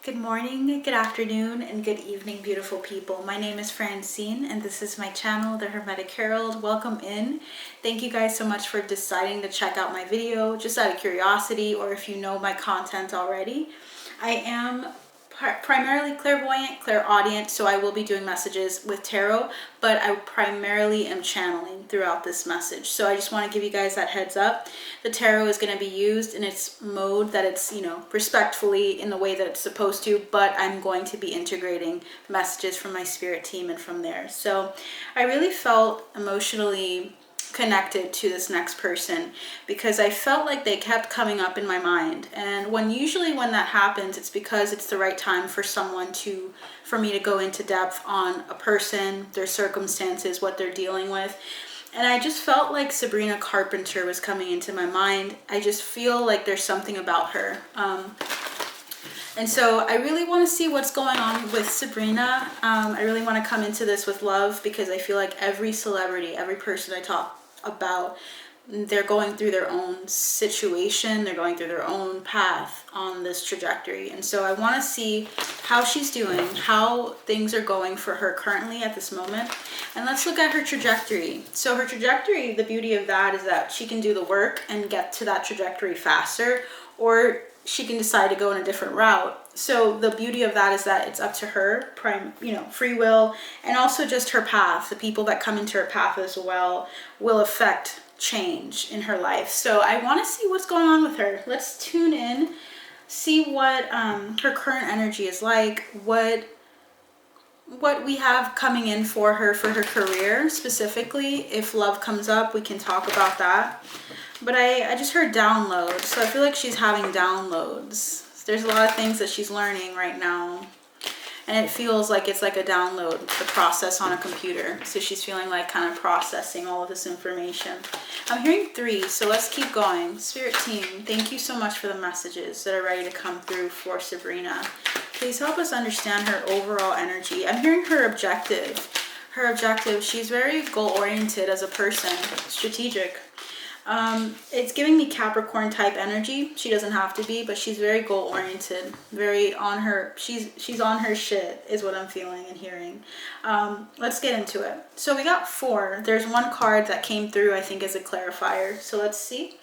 Good morning, good afternoon, and good evening, beautiful people. My name is Francine, and this is my channel, The Hermetic Herald. Welcome in. Thank you guys so much for deciding to check out my video, just out of curiosity, or if you know my content already. I am primarily clairvoyant, clairaudient, so I will be doing messages with tarot, but I primarily am channeling throughout this message. So I just want to give you guys that heads up. The tarot is going to be used in its mode that it's, respectfully in the way that it's supposed to, but I'm going to be integrating messages from my spirit team and from there. So I really felt emotionally connected to this next person because I felt like they kept coming up in my mind, and usually when that happens, it's because it's the right time for for me to go into depth on a person, their circumstances, what they're dealing with. And I just felt like Sabrina Carpenter was coming into my mind. I just feel like there's something about her. And so I really want to see what's going on with Sabrina. I really want to come into this with love because I feel like every celebrity, every person I talk about, they're going through their own situation. They're going through their own path on this trajectory. And so I want to see how she's doing, how things are going for her currently at this moment. And let's look at her trajectory. So her trajectory, the beauty of that is that she can do the work and get to that trajectory faster, or she can decide to go in a different route. So the beauty of that is that it's up to her, free will, and also just her path. The people that come into her path as well will affect change in her life. So I want to see what's going on with her. Let's tune in, see what her current energy is like, what we have coming in for her career specifically. If love comes up, we can talk about that. But I just heard downloads, so I feel like she's having downloads. There's a lot of things that she's learning right now, and it feels like it's like a download, the process on a computer. So she's feeling like kind of processing all of this information. I'm hearing 3, so let's keep going. Spirit team, thank you so much for the messages that are ready to come through for Sabrina. Please help us understand her overall energy. I'm hearing her objective. Her objective, she's very goal-oriented as a person, strategic. It's giving me Capricorn type energy. She doesn't have to be, but she's very goal oriented, very on her, she's on her shit is what I'm feeling and hearing. Let's get into it. So we got 4. There's one card that came through, I think, as a clarifier. So let's see.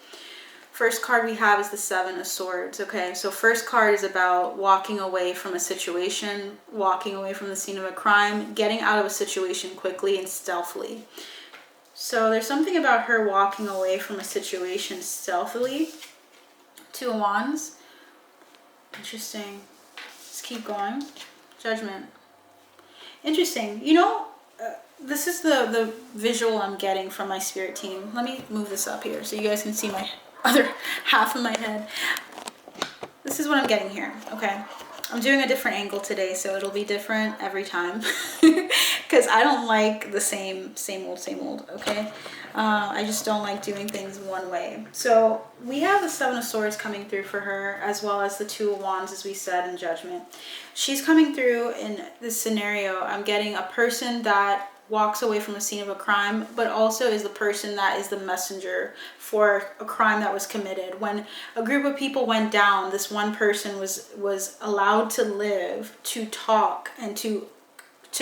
First card we have is the 7 of Swords. Okay, so first card is about walking away from a situation, walking away from the scene of a crime, getting out of a situation quickly and stealthily. So there's something about her walking away from a situation stealthily. 2 of Wands. Interesting. Let's keep going. Judgment. Interesting. This is the visual I'm getting from my spirit team. Let me move this up here so you guys can see my other half of my head. This is what I'm getting here. Okay. I'm doing a different angle today, so it'll be different every time because I don't like the same old, okay? I just don't like doing things one way. So we have the 7 of Swords coming through for her, as well as the 2 of Wands, as we said, in Judgment. She's coming through in this scenario. I'm getting a person that walks away from a scene of a crime, but also is the person that is the messenger for a crime that was committed. When a group of people went down, this one person was allowed to live, to talk, and to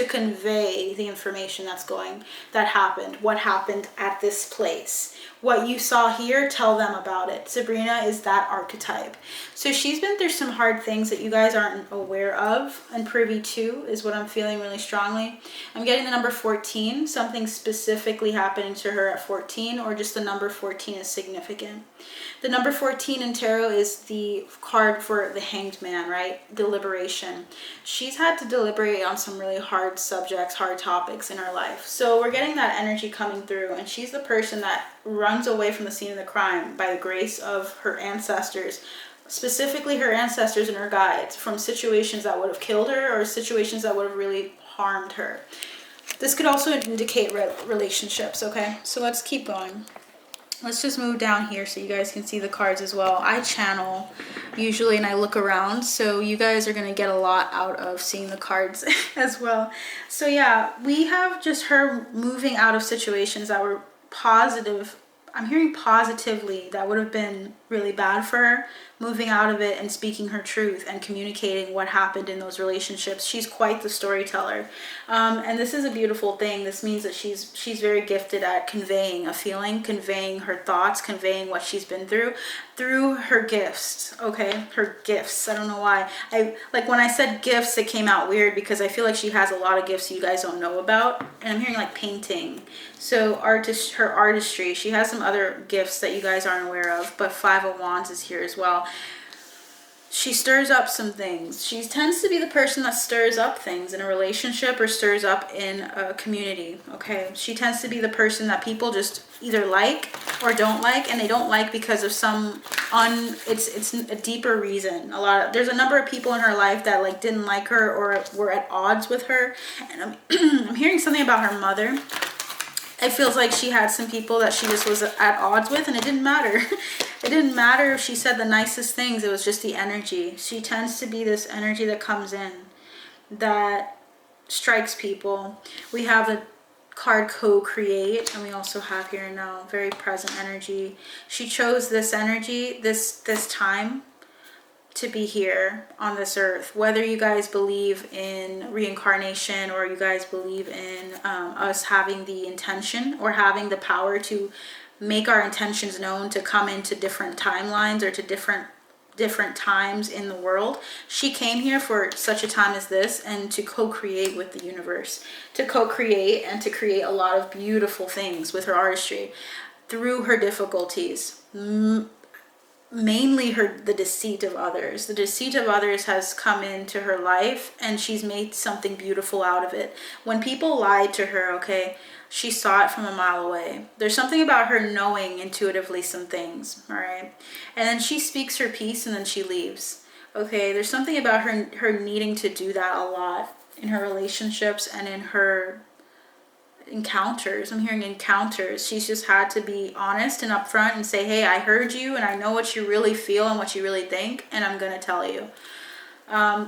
convey the information that happened, what happened at this place. What you saw here, tell them about it. Sabrina is that archetype. So she's been through some hard things that you guys aren't aware of and privy to, is what I'm feeling really strongly. I'm getting the number 14, something specifically happening to her at 14, or just the number 14 is significant. The number 14 in tarot is the card for the Hanged Man, right? Deliberation. She's had to deliberate on some really hard subjects, hard topics in her life. So we're getting that energy coming through, and she's the person that runs away from the scene of the crime by the grace of her ancestors, specifically her ancestors and her guides, from situations that would have killed her or situations that would have really harmed her. This could also indicate relationships, okay? So let's keep going. Let's just move down here so you guys can see the cards as well. I channel usually and I look around, so you guys are going to get a lot out of seeing the cards as well. So yeah, we have just her moving out of situations that were positive. I'm hearing positively, that would have been really bad for her, moving out of it and speaking her truth and communicating what happened in those relationships. She's quite the storyteller. And this is a beautiful thing. This means that she's very gifted at conveying a feeling, conveying her thoughts, conveying what she's been through her gifts. Okay, her gifts. I don't know why. Like when I said gifts, it came out weird because I feel like she has a lot of gifts you guys don't know about. And I'm hearing like painting. So her artistry. She has some other gifts that you guys aren't aware of, but Five of Wands is here as well. She stirs up some things. She tends to be the person that stirs up things in a relationship or stirs up in a community, okay? She tends to be the person that people just either like or don't like, and they don't like because of some it's a deeper reason. There's a number of people in her life that like didn't like her or were at odds with her. And I'm hearing something about her mother. It feels like she had some people that she just was at odds with, and it didn't matter. It didn't matter if she said the nicest things. It was just the energy. She tends to be this energy that comes in, that strikes people. We have a card co-create, and we also have here now very present energy. She chose this energy, this time, to be here on this earth. Whether you guys believe in reincarnation or you guys believe in us having the intention or having the power to make our intentions known to come into different timelines or to different times in the world, she came here for such a time as this, and to co-create with the universe, to co-create and to create a lot of beautiful things with her artistry through her difficulties. Mainly the deceit of others. The deceit of others has come into her life, and she's made something beautiful out of it. When people lied to her, okay, she saw it from a mile away. There's something about her knowing intuitively some things, all right? And then she speaks her piece and then she leaves. Okay, there's something about her needing to do that a lot in her relationships and in her encounters. I'm hearing encounters. She's just had to be honest and upfront and say, hey, I heard you and I know what you really feel and what you really think, and I'm gonna tell you.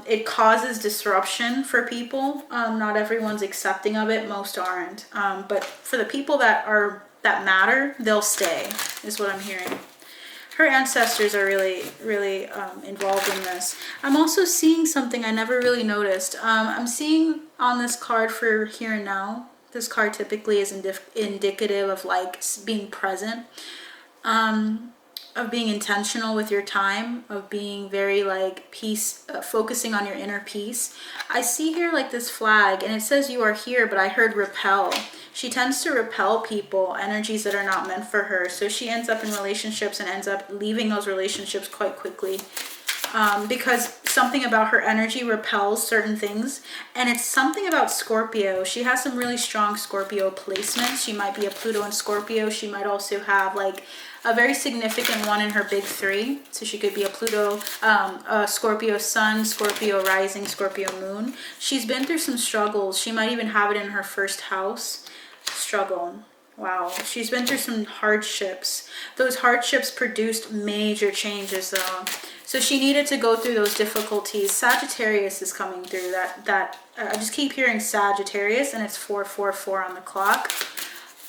It causes disruption for people. Not everyone's accepting of it. Most aren't. But for the people that matter, they'll stay, is what I'm hearing. Her ancestors are really involved in this. I'm also seeing something I never really noticed. I'm seeing on this card for here and now. This card typically is indicative of like being present, of being intentional with your time, of being very like peace, focusing on your inner peace. I see here like this flag, and it says you are here, but I heard repel. She tends to repel people, energies that are not meant for her. So she ends up in relationships and ends up leaving those relationships quite quickly. Because something about her energy repels certain things, and it's something about Scorpio. She has some really strong Scorpio placements. She might be a Pluto and Scorpio. She might also have like a very significant one in her big three. So she could be a Pluto, a Scorpio sun, Scorpio rising, Scorpio moon. She's been through some struggles. She might even have it in her first house. Struggle. Wow, she's been through some hardships. Those hardships produced major changes though. So she needed to go through those difficulties. Sagittarius is coming through. I just keep hearing Sagittarius, and it's 444 on the clock.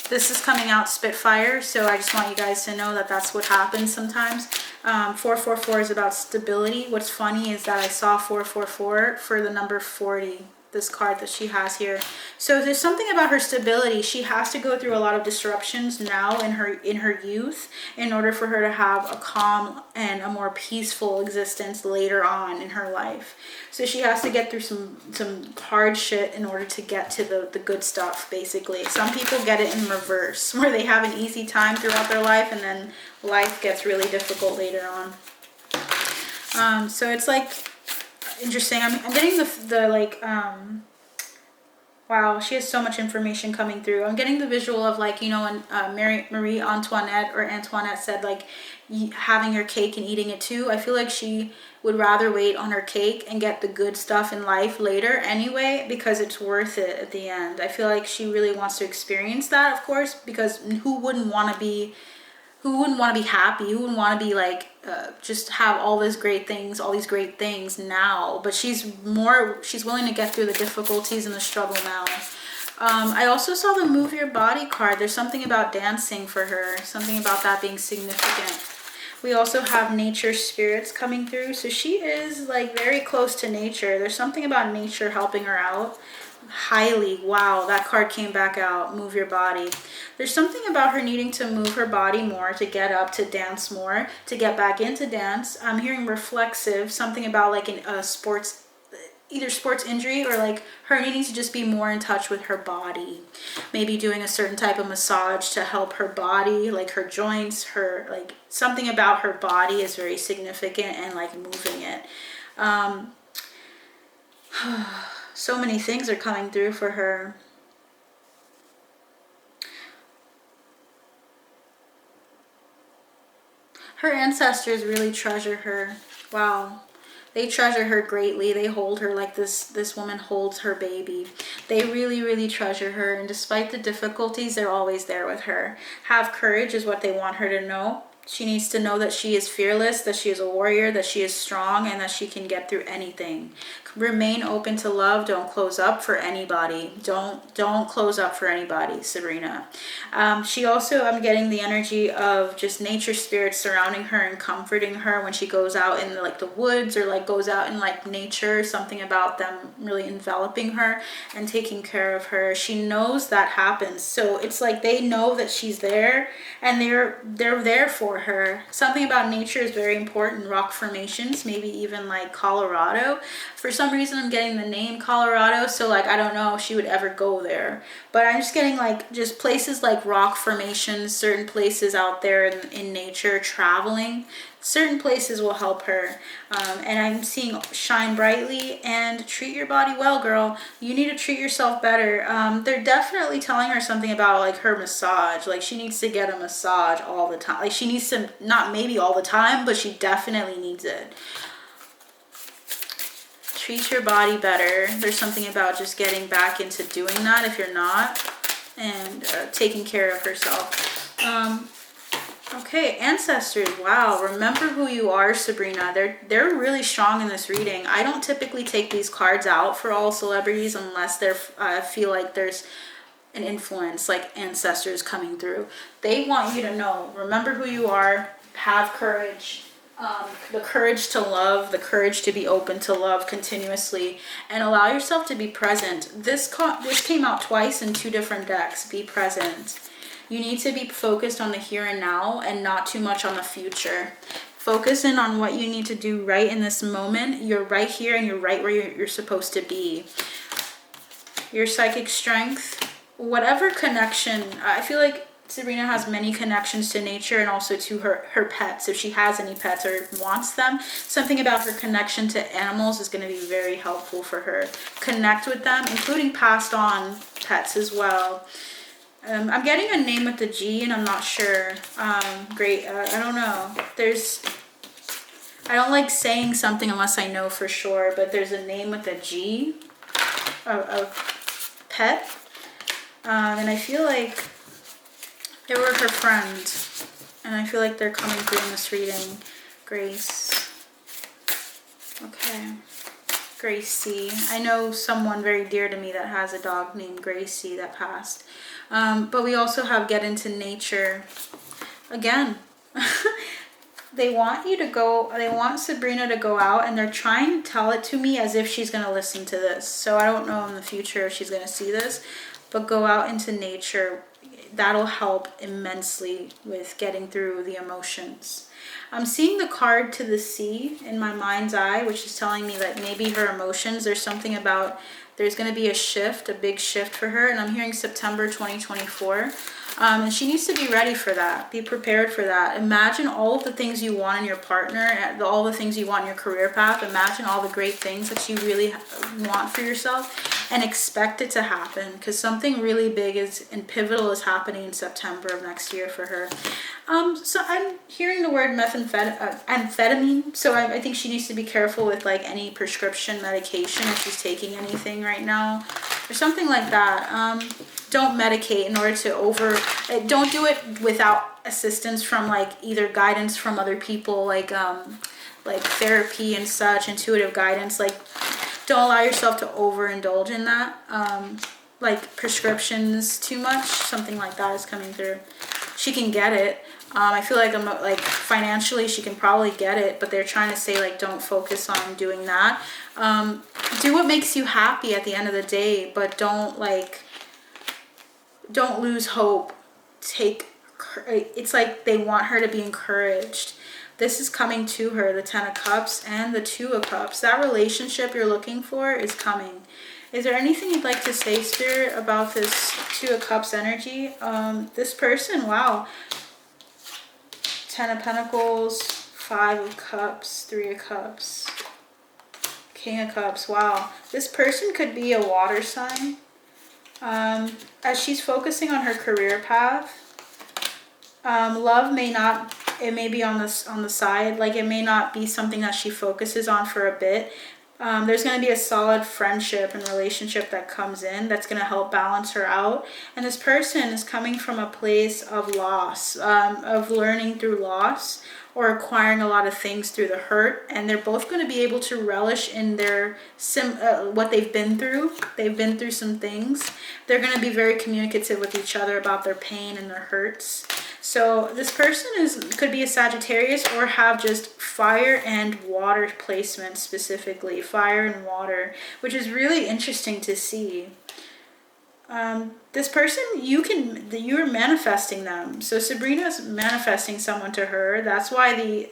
This is coming out Spitfire, so I just want you guys to know that that's what happens sometimes. 444 is about stability. What's funny is that I saw 444 for the number 40. This card that she has here. So there's something about her stability. She has to go through a lot of disruptions now in her youth in order for her to have a calm and a more peaceful existence later on in her life. So she has to get through some hard shit in order to get to the good stuff, basically. Some people get it in reverse, where they have an easy time throughout their life and then life gets really difficult later on. So it's like interesting. I'm getting the like wow, she has so much information coming through. I'm getting the visual of like, you know, when Marie Antoinette said like having your cake and eating it too. I feel like she would rather wait on her cake and get the good stuff in life later anyway, because it's worth it at the end. I feel like she really wants to experience that, of course, because who wouldn't want to be happy? Who wouldn't want to be like just have all these great things now? But she's willing to get through the difficulties and the struggle now. I also saw the Move Your Body card. There's something about dancing for her, something about that being significant. We also have nature spirits coming through. So she is like very close to nature. There's something about nature helping her out. Highly. Wow, that card came back out. Move your body. There's something about her needing to move her body more, to get up, to dance more, to get back into dance. I'm hearing reflexive, something about like a sports, either sports injury or like her needing to just be more in touch with her body. Maybe doing a certain type of massage to help her body, like her joints, her like something about her body is very significant, and like moving it. So many things are coming through for her. Her ancestors really treasure her. Wow. They treasure her greatly. They hold her like this woman holds her baby. They really, really treasure her. And despite the difficulties, they're always there with her. Have courage is what they want her to know. She needs to know that she is fearless, that she is a warrior, that she is strong, and that she can get through anything. Remain open to love. Don't close up for anybody. Don't close up for anybody, Sabrina. She also, I'm getting the energy of just nature spirits surrounding her and comforting her when she goes out in like the woods, or like goes out in like nature. Something about them really enveloping her and taking care of her. She knows that happens. So it's like they know that she's there, and they're there for her. Something about nature is very important. Rock formations, maybe even like Colorado. For some reason I'm getting the name Colorado, so like I don't know if she would ever go there, but I'm just getting like just places like rock formations, certain places out there in nature, traveling. Certain places will help her. And I'm seeing shine brightly and treat your body well, girl. You need to treat yourself better. They're definitely telling her something about like her massage. Like she needs to get a massage all the time. Like she needs to, not maybe all the time, but she definitely needs it. Treat your body better. There's something about just getting back into doing that if you're not, and taking care of herself. Okay, ancestors. Wow, remember who you are, Sabrina. They're really strong in this reading. I don't typically take these cards out for all celebrities unless they're feel like there's an influence, like ancestors coming through. They want you to know. Remember who you are. Have courage. The courage to love, the courage to be open to love continuously, and allow yourself to be present. This came out twice in two different decks. Be present. You need to be focused on the here and now and not too much on the future. Focus in on what you need to do right in this moment. You're right here and you're right where you're supposed to be. Your psychic strength, whatever connection, I feel like Sabrina has many connections to nature and also to her pets. If she has any pets or wants them, something about her connection to animals is going to be very helpful for her. Connect with them, including passed on pets as well. I'm getting a name with the G and I'm not sure. Great. I don't know. I don't like saying something unless I know for sure, but there's a name with a G of pet. And I feel like they were her friend, and I feel like they're coming through in this reading. Grace. Okay. Gracie. I know someone very dear to me that has a dog named Gracie that passed. But we also have get into nature. Again, they want you to go, they want Sabrina to go out, and they're trying to tell it to me as if she's going to listen to this. So I don't know in the future if she's going to see this, but go out into nature. That'll help immensely with getting through the emotions. I'm seeing the card to the sea in my mind's eye, which is telling me that maybe her emotions, there's something about, there's going to be a shift, a big shift for her. And I'm hearing September 2024. And she needs to be ready for that. Be prepared for that. Imagine all of the things you want in your partner, all the things you want in your career path. Imagine all the great things that you really want for yourself, and expect it to happen, because something really big and pivotal is happening in September of next year for her. So I'm hearing the word amphetamine. So I think she needs to be careful with like any prescription medication if she's taking anything right now or something like that. Don't medicate in order to don't do it without assistance from like either guidance from other people, like therapy and such, intuitive guidance. Like, don't allow yourself to overindulge in that. Like prescriptions too much, something like that is coming through. she can get it. I feel like like financially she can probably get it, but they're trying to say like don't focus on doing that. Do what makes you happy at the end of the day, but don't lose hope. It's like they want her to be encouraged. This is coming to her, the 10 of Cups and the 2 of Cups. That relationship you're looking for is coming. Is there anything you'd like to say, Spirit, about this 2 of Cups energy? This person, wow. 10 of Pentacles, 5 of Cups, 3 of Cups, King of Cups. Wow. This person could be a water sign. As she's focusing on her career path, love may not, it may be on the side. Like, it may not be something that she focuses on for a bit. There's going to be a solid friendship and relationship that comes in that's going to help balance her out. And this person is coming from a place of loss, of learning through loss, or acquiring a lot of things through the hurt. And they're both going to be able to relish in their what they've been through. They've been through some things. They're going to be very communicative with each other about their pain and their hurts. So this person could be a Sagittarius or have just fire and water placement, specifically fire and water, which is really interesting to see. This person, you're manifesting them. So Sabrina's manifesting someone to her. That's why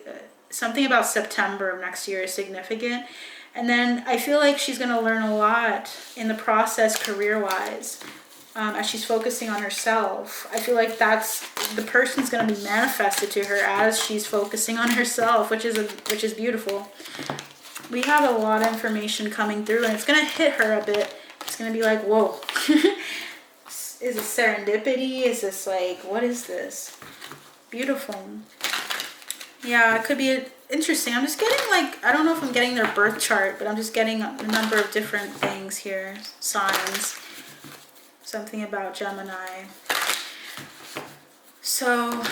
something about September of next year is significant. And then I feel like she's going to learn a lot in the process career-wise. As she's focusing on herself. I feel like the person's going to be manifested to her as she's focusing on herself, which is beautiful. We have a lot of information coming through, and it's going to hit her a bit. It's going to be like, whoa. Is it serendipity? Is this like, what is this? Beautiful. Yeah, it could be interesting. I'm just getting like, I don't know if I'm getting their birth chart, but I'm just getting a number of different things here. Signs. Something about Gemini. So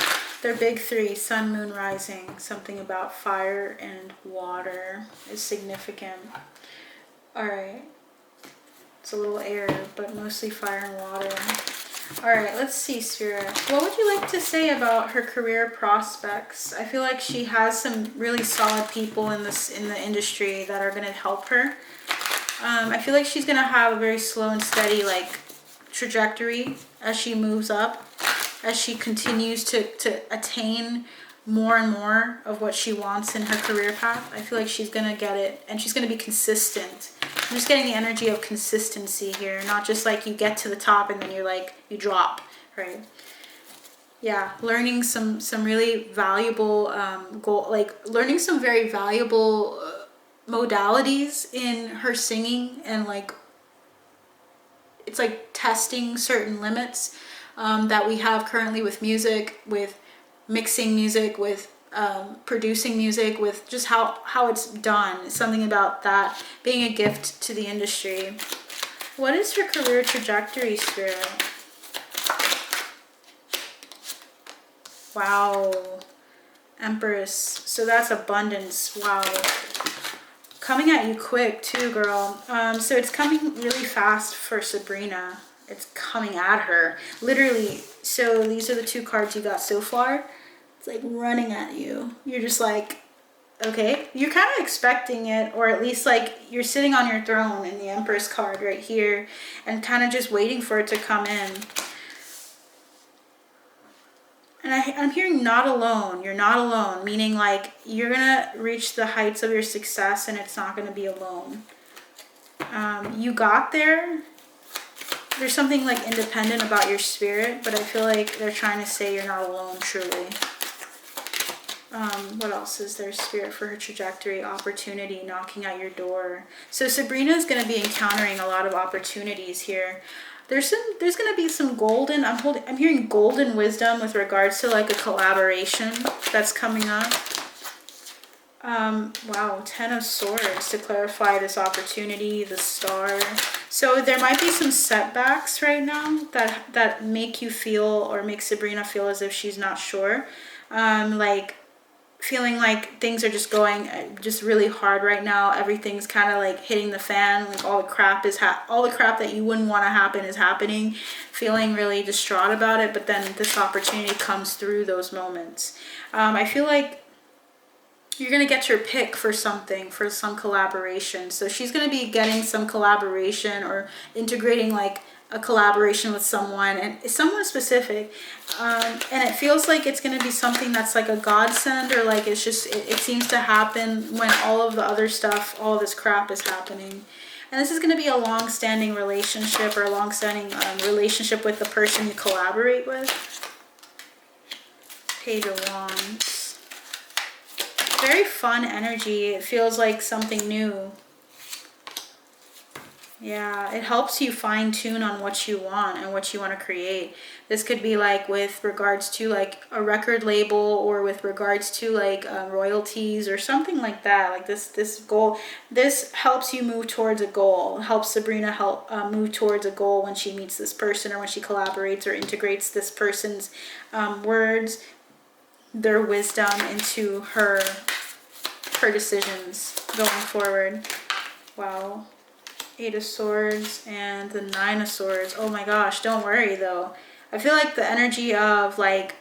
their big 3, sun, moon, rising. Something about fire and water is significant. All right. It's a little air, but mostly fire and water. All right, let's see, Spirit. What would you like to say about her career prospects? I feel like she has some really solid people in the industry that are going to help her. I feel like she's going to have a very slow and steady trajectory as she moves up, as she continues to attain more and more of what she wants in her career path. I feel like she's going to get it, and she's going to be consistent. I'm just getting the energy of consistency here, not just like you get to the top and then you drop, right? Yeah, learning some really valuable learning some very valuable modalities in her singing, and it's like testing certain limits that we have currently with music, with mixing music, with producing music, with just how it's done. Something about that being a gift to the industry. What is her career trajectory, Spirit? Wow. Empress. So that's abundance. Wow. Coming at you quick too, girl. So it's coming really fast for Sabrina. It's coming at her. Literally. So these are the 2 cards you got so far. It's like running at you. You're just like, okay. You're kind of expecting it, or at least like you're sitting on your throne in the Empress card right here and kind of just waiting for it to come in. And I'm hearing not alone. You're not alone, meaning like you're going to reach the heights of your success and it's not going to be alone. You got there. There's something like independent about your spirit, but I feel like they're trying to say you're not alone, truly. What else is there, Spirit, for her trajectory? Opportunity knocking at your door. So Sabrina is going to be encountering a lot of opportunities here. There's going to be some golden, I'm hearing golden wisdom with regards to like a collaboration that's coming up. Wow, 10 of Swords to clarify this opportunity, the Star. So there might be some setbacks right now that make you feel, or make Sabrina feel as if she's not sure. Like feeling like things are just going just really hard right now. Everything's kind of like hitting the fan. Like all the crap that you wouldn't want to happen is happening. Feeling really distraught about it, but then this opportunity comes through those moments. I feel like you're going to get your pick for something, for some collaboration. So she's going to be getting some collaboration or integrating like a collaboration with someone, and it's someone specific, and it feels like it's going to be something that's like a godsend, or like it's just it seems to happen when all of the other stuff, all of this crap is happening. And this is going to be a long-standing relationship, or a long-standing relationship with the person you collaborate with. Page of Wands. Very fun energy. It feels like something new. Yeah, it helps you fine tune on what you want and what you want to create. This could be like with regards to like a record label, or with regards to like royalties or something like that. Like this goal, this helps you move towards a goal. It helps Sabrina move towards a goal when she meets this person, or when she collaborates or integrates this person's words, their wisdom into her decisions going forward. Wow. 8 of Swords and the 9 of Swords. Oh my gosh, don't worry though. I feel like the energy of like,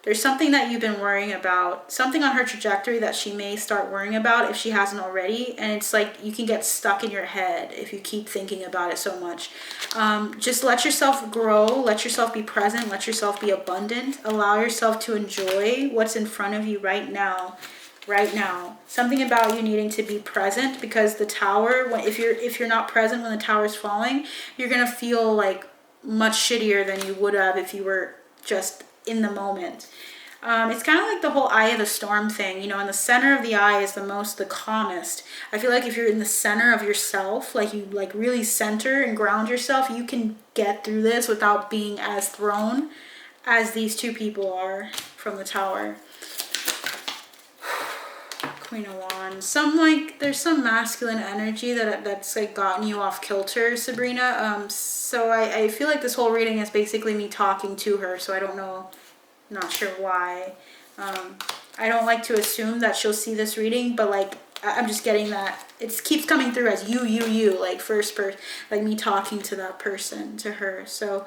there's something that you've been worrying about, something on her trajectory that she may start worrying about if she hasn't already. And it's like you can get stuck in your head if you keep thinking about it so much. Just let yourself grow, let yourself be present, let yourself be abundant, allow yourself to enjoy what's in front of you right now. Something about you needing to be present, because the tower, if you're not present when the tower is falling, you're gonna feel like much shittier than you would have if you were just in the moment. It's kind of like the whole eye of the storm thing, you know, and the center of the eye is the calmest. I feel like if you're in the center of yourself, like you like really center and ground yourself, you can get through this without being as thrown as these two people are from the tower. Queen of Wands. There's some masculine energy that's like gotten you off kilter, Sabrina. So I feel like this whole reading is basically me talking to her, so I don't know, not sure why. I don't like to assume that she'll see this reading, but like I'm just getting that it keeps coming through as you, like first person, like me talking to that person, to her. So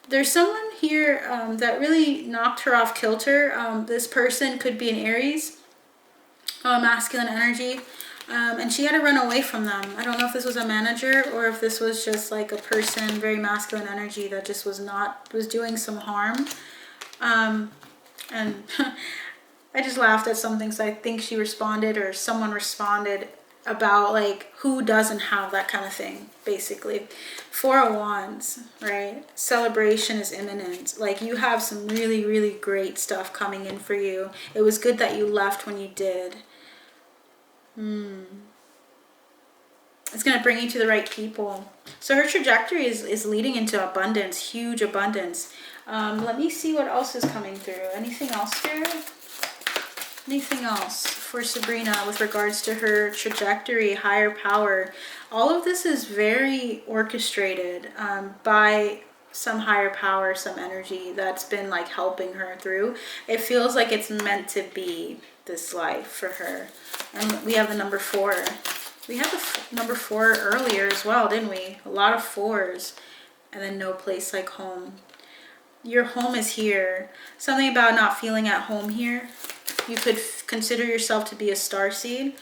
there's someone here that really knocked her off kilter. This person could be an Aries. Masculine energy, and she had to run away from them. I don't know if this was a manager or if this was just like a person, very masculine energy, that just was doing some harm. And I just laughed at something, so I think she responded, or someone responded about like who doesn't have that kind of thing, basically. 4 of Wands, right? Celebration is imminent. Like you have some really, really great stuff coming in for you. It was good that you left when you did. It's going to bring you to the right people. So her trajectory is leading into abundance, huge abundance. Let me see what else is coming through. Anything else here? Anything else for Sabrina with regards to her trajectory, higher power? All of this is very orchestrated by some higher power, some energy that's been like helping her through. It feels like it's meant to be this life for her. And we have the number 4. We had the number 4 earlier as well, didn't we? A lot of 4s. And then no place like home. Your home is here. Something about not feeling at home here. You could consider yourself to be a starseed,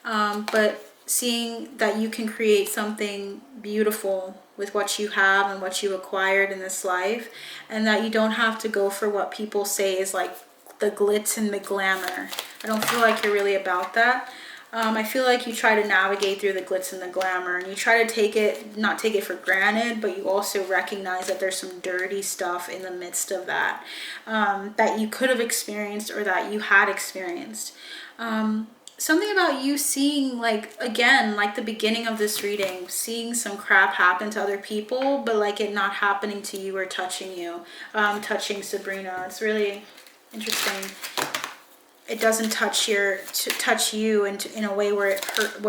but seeing that you can create something beautiful with what you have and what you acquired in this life, and that you don't have to go for what people say is like the glitz and the glamour. I don't feel like you're really about that. I feel like you try to navigate through the glitz and the glamour, and you try to not take it for granted, but you also recognize that there's some dirty stuff in the midst of that, that you could have experienced or that you had experienced. Something about you seeing, like, again, like the beginning of this reading, seeing some crap happen to other people, but like it not happening to you or touching you, touching Sabrina. It's really interesting. It doesn't touch you in a way where it hurt,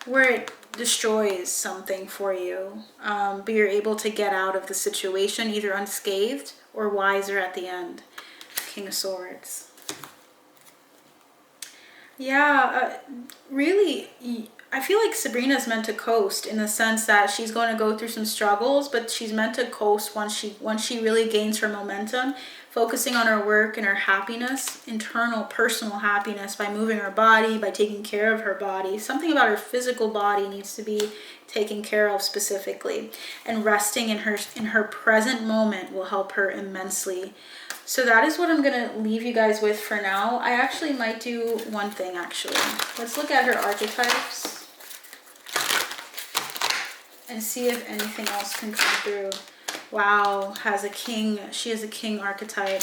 where it destroys something for you. But you're able to get out of the situation either unscathed or wiser at the end. King of Swords. Yeah, really, I feel like Sabrina's meant to coast in the sense that she's going to go through some struggles, but she's meant to coast once she really gains her momentum, focusing on her work and her happiness, internal personal happiness, by moving her body, by taking care of her body. Something about her physical body needs to be taken care of specifically, and resting in her present moment will help her immensely. So that is what I'm gonna leave you guys with for now. I actually might do one thing actually. Let's look at her archetypes and see if anything else can come through. Wow, has a king. She has a king archetype.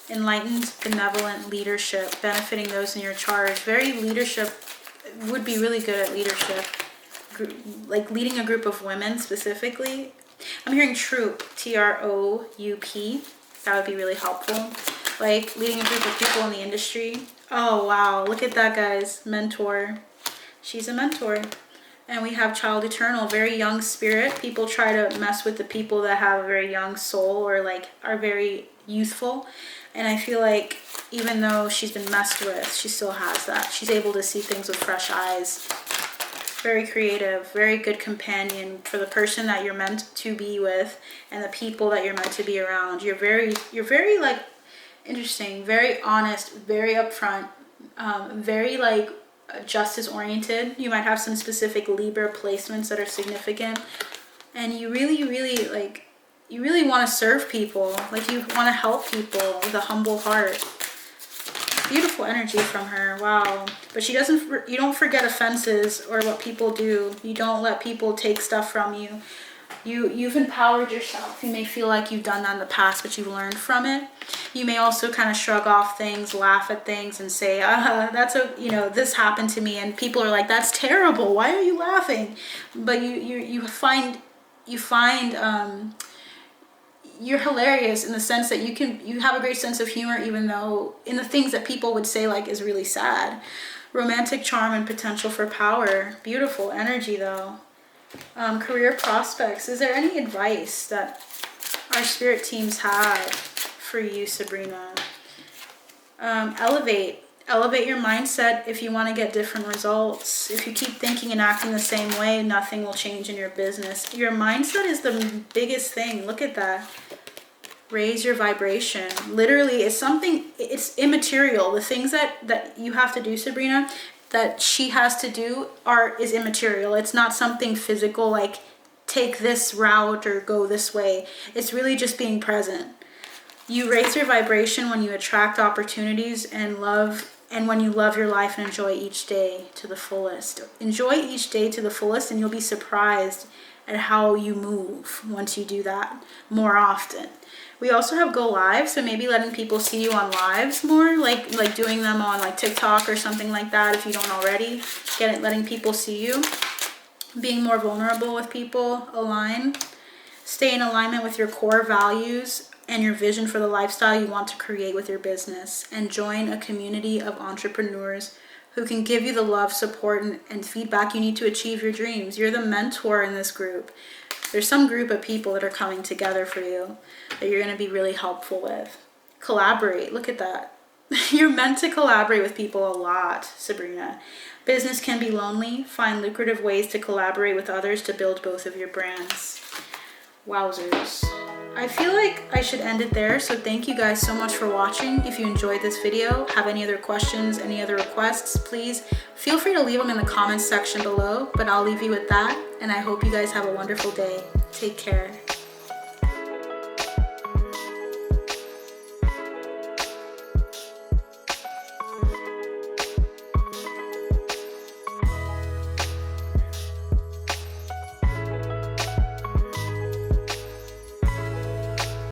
Enlightened, benevolent leadership, benefiting those in your charge. Very leadership, would be really good at leadership. Like leading a group of women specifically. I'm hearing troop, T-R-O-U-P. That would be really helpful. Like leading a group of people in the industry. Oh, wow. Look at that, guys. Mentor. She's a mentor. And we have child eternal, very young spirit. People try to mess with the people that have a very young soul or like are very youthful. And I feel like even though she's been messed with, she still has that. She's able to see things with fresh eyes. Very creative, very good companion for the person that you're meant to be with and the people that you're meant to be around. You're very like interesting, very honest, very upfront, very like justice oriented. You might have some specific Libra placements that are significant, and you really want to serve people. Like you want to help people with a humble heart. Beautiful energy from her. Wow. But you don't forget offenses or what people do. You don't let people take stuff from you. You've empowered yourself. You may feel like you've done that in the past, but you've learned from it. You may also kind of shrug off things, laugh at things, and say, this happened to me, and people are like, that's terrible, why are you laughing? But you find you're hilarious in the sense that you have a great sense of humor, even though in the things that people would say like is really sad. Romantic charm and potential for power. Beautiful energy though. Career prospects. Is there any advice that our spirit teams have for you, Sabrina? Elevate your mindset if you want to get different results. If you keep thinking and acting the same way, nothing will change in your business. Your mindset is the biggest thing. Look at that. Raise your vibration. Literally, it's immaterial. The things that you have to do, Sabrina, that she has to do is immaterial. It's not something physical like take this route or go this way. It's really just being present. You raise your vibration when you attract opportunities and when you love your life and enjoy each day to the fullest. Enjoy each day to the fullest, and you'll be surprised at how you move once you do that more often. We also have go live, so maybe letting people see you on lives more, like doing them on like TikTok or something like that if you don't already. Letting people see you. Being more vulnerable with people. Align. Stay in alignment with your core values and your vision for the lifestyle you want to create with your business, and join a community of entrepreneurs who can give you the love, support, and feedback you need to achieve your dreams. You're the mentor in this group. There's some group of people that are coming together for you that you're going to be really helpful with. Collaborate. Look at that. You're meant to collaborate with people a lot, Sabrina. Business can be lonely. Find lucrative ways to collaborate with others to build both of your brands. Wowzers. I feel like I should end it there, so thank you guys so much for watching. If you enjoyed this video, have any other questions, any other requests, please feel free to leave them in the comments section below, but I'll leave you with that, and I hope you guys have a wonderful day. Take care.